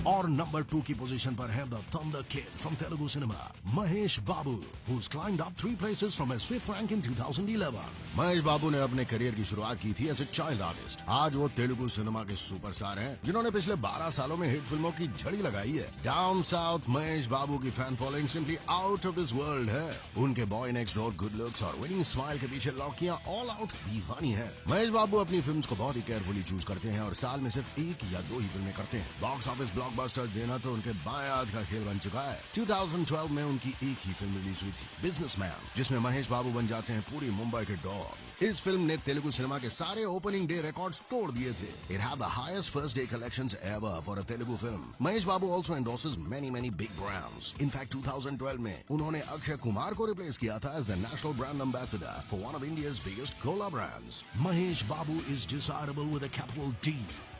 और नंबर 2 की पोजीशन पर है the thunder kid from Telugu cinema Mahesh Babu, who's climbed up 3 places from a swift rank in 2011. Mahesh बाबू ने अपने करियर की शुरुआत की थी एज ए चाइल्ड आर्टिस्ट। आज वो तेलुगु सिनेमा के सुपरस्टार हैं, जिन्होंने पिछले 12 सालों में हिट फिल्मों की झड़ी लगाई है। डाउन साउथ महेश बाबू की fan following simply out of this world है। उनके boy next door, good looks और विनिंग स्माइल के पीछे लौकियां ऑल आउट दीवानी है। महेश बाबू अपनी फिल्म्स को बहुत ही केयरफुली चूज करते हैं और साल में सिर्फ 1 या 2 ही फिल्में करते हैं। बॉक्स ऑफिस ब्लॉकबस्टर देना तो उनके बाएं हाथ का खेल बन चुका है। 2012 में उनकी एक ही फिल्म रिलीज हुई थी, बिजनेसमैन, जिसमें महेश बाबू बन जाते हैं पूरी मुंबई के डॉन। इस फिल्म ने तेलुगु सिनेमा के सारे ओपनिंग डे रिकॉर्ड्स तोड़ दिए थे। It had the highest first day collections ever for a Telugu film. Mahesh Babu also endorses many big brands. In fact 2012 में उन्होंने अक्षय कुमार को रिप्लेस किया था as the national brand ambassador for one of India's biggest cola brands. Mahesh Babu is desirable with a capital D,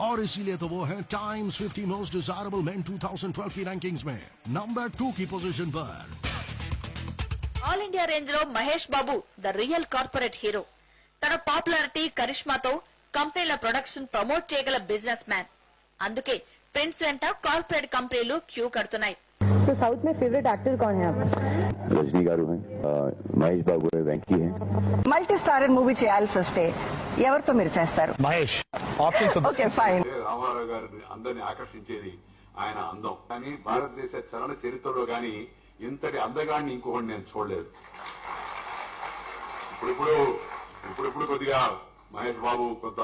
और इसीलिए तो वो है टाइम्स 50 मोस्ट डिजायरेबल मेन 2012 की रैंकिंग्स में नंबर 2 की पोजीशन पर। ఆల్ ఇండియా రేంజ్ లో Mahesh Babu the real corporate hero. తన పాపులారిటీ, కరిష్మాతో కంపెనీల ప్రొడక్షన్ ప్రమోట్ చేయగల బిజినెస్ మ్యాన్. అందుకే ప్రిన్స్ వెంట కార్పొరేట్ కంపెనీలు క్యూ కడుతున్నాయి. तो साउथ में फेवरेट एक्टर कौन है आपका? रजनी गारू है, महेश बाबू है, वेंकी है. మల్టీ స్టారర్ మూవీ చేయాల్సి వస్తే ఎవరితో మీరు చేస్తారు? Mahesh options. Okay fine. Ramarao గారిని అందరినీ ఆకర్షించేది ఆయన అందం. కానీ భారతదేశ చలన చరిత్రలో గాని ఇంతటి అందగాన్ని ఇంకొకటి నేను చూడలేదు. ఇప్పుడు కొద్దిగా మహేష్ బాబు కొంత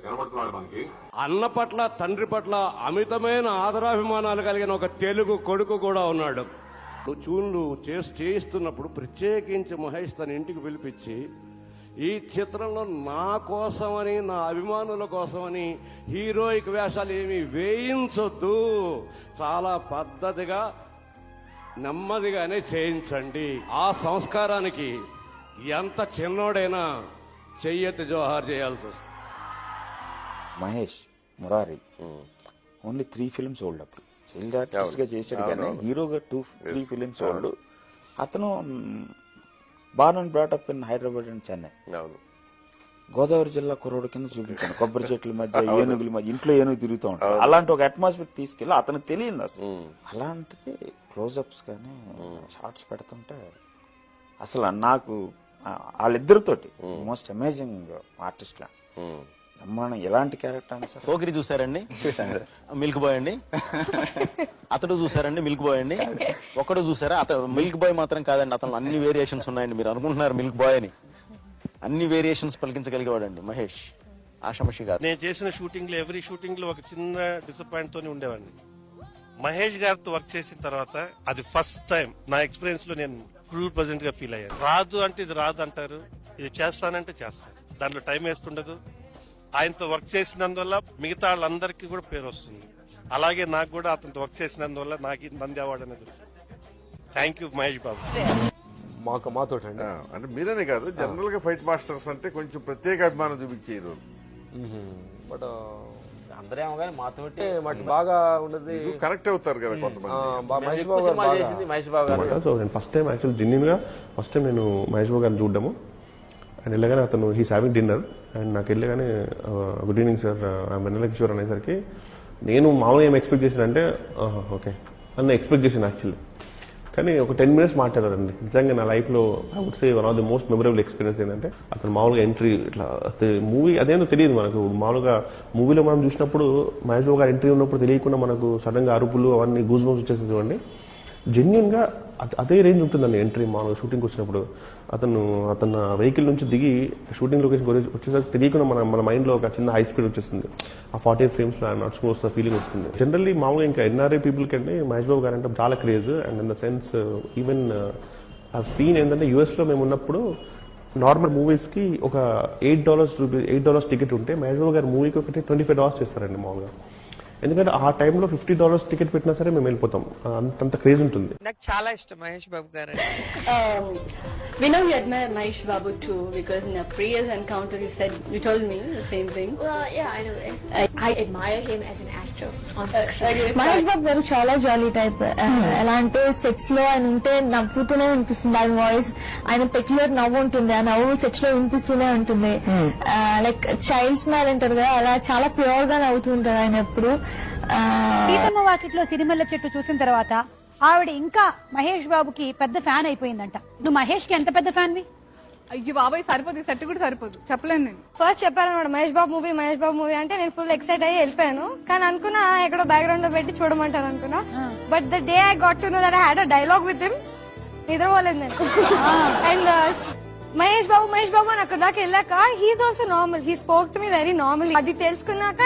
కనబడుతున్నాడు మనకి. అన్న పట్ల, తండ్రి పట్ల అమితమైన ఆదరాభిమానాలు కలిగిన ఒక తెలుగు కొడుకు కూడా ఉన్నాడు. చూన్లు చేయిస్తున్నప్పుడు ప్రత్యేకించి మహేష్ తన ఇంటికి పిలిపించి, ఈ చిత్రంలో నా కోసమని, నా అభిమానుల కోసమని హీరోయిక్ వేషాలు ఏమీ వేయించొద్దు, చాలా పద్ధతిగా నెమ్మదిగానే చేయించండి. ఆ సంస్కారానికి ఎంత చిన్నోడైనా చెయ్యెత్తి జోహార్ చేయాల్సి వస్తుంది. Mahesh Murari only 3 films old. అప్పుడు చైల్డ్ ఆర్టిస్ట్ గా చేసాడు కానీ హీరోగా 2-3 ఫిల్మ్స్ ఓల్డ్. అతను born and brought up in Hyderabad and Chennai. Godavari జిల్లా కుర్రోడు కింద చూపించాను. కొబ్బరి చెట్ల మధ్య, ఏనుగుల మధ్య, ఇంట్లో ఏనుగు తిరుగుతూ ఉంటాడు. అలాంటి ఒక అట్మాస్ఫియర్ తీసుకెళ్ళి అతనికి తెలియదు అసలు. అలాంటిది క్లోజ్అప్స్ కానీ షార్ట్స్ పెడుతుంటే అసలు నాకు వాళ్ళిద్దరితోటి మోస్ట్ అమేజింగ్ ఆర్టిస్ట్ లా మనం ఎలాంటి క్యారెక్టర్ అని. సార్ పోకిరి చూసారండి? మిల్క్ బాయ్ అండి. అతడు చూసారండి? మిల్క్ బాయ్ అండి. ఒక్కడు చూసారా? అతను మిల్క్ బాయ్ మాత్రం కాదండి, అతను అన్ని వేరియేషన్స్ ఉన్నాయండి. మీరు అనుకుంటున్నారు మిల్క్ బాయ్ అని, అన్ని వేరియేషన్స్ పలికించగలిగేవాడండి మహేష్. ఆషామషి కాదు. నేను చేసిన షూటింగ్ లో ఎవ్రీ షూటింగ్ లో ఒక చిన్న డిసప్పాయింట్ తోనే ఉండేవాడిని. మహేష్ గారితో వర్క్ చేసిన తర్వాత అది ఫస్ట్ టైం నా ఎక్స్పీరియన్స్ లో నేను ఫుల్ ప్రెజెంట్ గా ఫీల్ అయ్యాను. రాదు అంటే ఇది రాదు అంటారు, ఇది చేస్తానంటే చేస్తాను. దాంట్లో టైం వేస్ట్ ఉండదు. ఆయనతో వర్క్ చేసినందువల్ల మిగతా వాళ్ళందరికీ కూడా పేరు వస్తుంది. అలాగే నాకు కూడా అతనితో వర్క్ చేసినందువల్ల నాకు నంది అవార్డు అనేది వచ్చింది. Thank you Mahesh Babu. మాతో అంటే మీరనే కాదు, జనరల్ గా ఫైట్ మాస్టర్స్ అంటే కొంచెం ప్రత్యేక అభిమానం చూపించేది. బట్ అందరేమో కానీ మాతో బాగా ఉండదు, కనెక్ట్ అవుతారు కదా కొంతమంది. మహేష్ బాబు గారు. సో నేను ఫస్ట్ టైం యాక్చువల్ జెన్యూన్ గా ఫస్ట్ టైం నేను మహేష్ బాబు గారిని చూడడము. అండ్ వెళ్ళగానే అతను హీస్ హ్యావింగ్ డిన్నర్ అండ్ నాకు వెళ్ళగానే గుడ్ ఈవినింగ్ సార్, వెన్నెల కిషోర్ అనేసరికి నేను మామూలుగా ఏం ఎక్స్పెక్ట్ చేసిన అంటే ఓకే అని ఎక్స్పెక్ట్ చేసాను యాక్చువల్లీ. కానీ ఒక 10 minutes మాట్లాడారండి. నిజంగా నా లైఫ్ లో I would say one of the most memorable experience ఏంటంటే అతను మామూలుగా ఎంట్రీ ఇట్లా మూవీ అదేందో తెలియదు మనకు. మామూలుగా మూవీలో మనం చూసినప్పుడు మహేష్ బాబు గారు ఎంట్రీ ఉన్నప్పుడు తెలియకుండా మనకు సడన్ గా అరుపులు అవన్నీ గూజ్ బంప్స్ వచ్చేసింది చూడండి. జెన్యున్ గా అదే రేంజ్ ఉంటుందండి ఎంట్రీ. మామూలుగా షూటింగ్కి వచ్చినప్పుడు అతను వెహికల్ నుంచి దిగి షూటింగ్ లొకేషన్ వచ్చేసరికి తెలియకుండా మన మైండ్ లో ఒక చిన్న హై స్పీడ్ వచ్చేస్తుంది. ఆ 48 frames లో నడుచుకుని వస్తున్న ఫీలింగ్ వస్తుంది. జనరల్లీ మామూలుగా ఇంకా ఎన్ఆర్ఐ పీపుల్ కంటే మహేష్ బాబు గారు అంటే చాలా craze. And in the sense even ఆ సీన్ ఏంటంటే యుఎస్ లో మేము ఉన్నప్పుడు నార్మల్ మూవీస్ కి ఒక $8 టికెట్ ఉంటే మహేష్ బాబు గారు మూవీకి ఒకటి $25 చేస్తారండి మామూలుగా. ఎందుకంటే ఆ టైంలో $50 టికెట్ పెట్టినా సరే మేము వెళ్ళిపోతాం, అంత క్రేజ్ ఉంటుంది. నాకు చాలా ఇష్టం మహేష్ బాబు గారు. We know you admire Mahesh Babu too, because in a previous encounter you told me the same thing. Well, yeah, I know. I admire him as an actor on screen. Mahesh Babu గారు చాలా జాలీ type. ఎలా అంటే sets లో ఆయన ఉంటే నవ్వుతూనే వినిపిస్తుంది ఆయన వాయిస్. ఆయన పెక్యులర్ నవ్వు ఉంటుంది, ఆ నవ్వు సెట్స్ లో వినిపిస్తూనే ఉంటుంది. లైక్ చైల్డ్ స్మైల్ అంటారు కదా, అలా చాలా ప్యూర్ గా నవ్వుతూ ఉంటారు ఆయన ఎప్పుడు. సీతమ్మ వాకిట్లో సిరిమల్ల చెట్టు చూసిన తర్వాత ఆవిడ ఇంకా మహేష్ బాబుకి పెద్ద ఫ్యాన్ అయిపోయిందంట. నువ్వు మహేష్ కి ఎంత పెద్ద ఫ్యాన్ వి? అయ్యో బాబాయ్ సరిపోదు, సెట్ కూడా సరిపోదు, చెప్పలేను నేను. ఫస్ట్ చెప్పారనమాట మహేష్ బాబు మూవీ అంటే నేను ఫుల్ ఎక్సైట్ అయ్యి వెళ్ళిపోయాను. కానీ అనుకున్నా ఎక్కడో బ్యాక్గ్రౌండ్ లో పెట్టి చూడమంటారు అనుకున్నా. But the day I got to know that I had a dialogue with him, నిద్రపోలేదు నేను. అండ్ మహేష్ బాబు అని అక్కడ దాకా వెళ్ళాక he's also normal, he spoke to me very normal. అది తెలుసుకున్నాక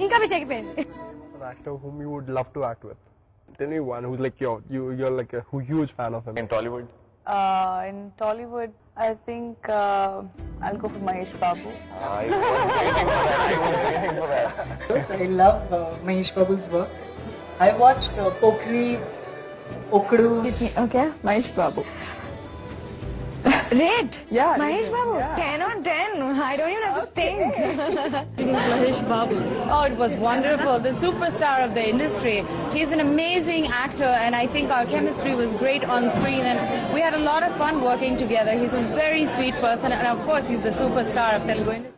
ఇంకా పిచ్చెక్కిపోయింది. Actor whom you would love to act with. Anyone who's like you're like a huge fan of him. In Tollywood, I think I'll go for Mahesh Babu. I love Mahesh Babu's work. I watched Pokhri, Okru. Okay, Mahesh Babu. Rate? Yeah. Mahesh Babu? Yeah. 10 on 10. I don't even have to think. Mahesh Babu. Oh, it was wonderful. The superstar of the industry. He's an amazing actor, and I think our chemistry was great on screen, and we had a lot of fun working together. He's a very sweet person, and of course, he's the superstar of Telugu industry.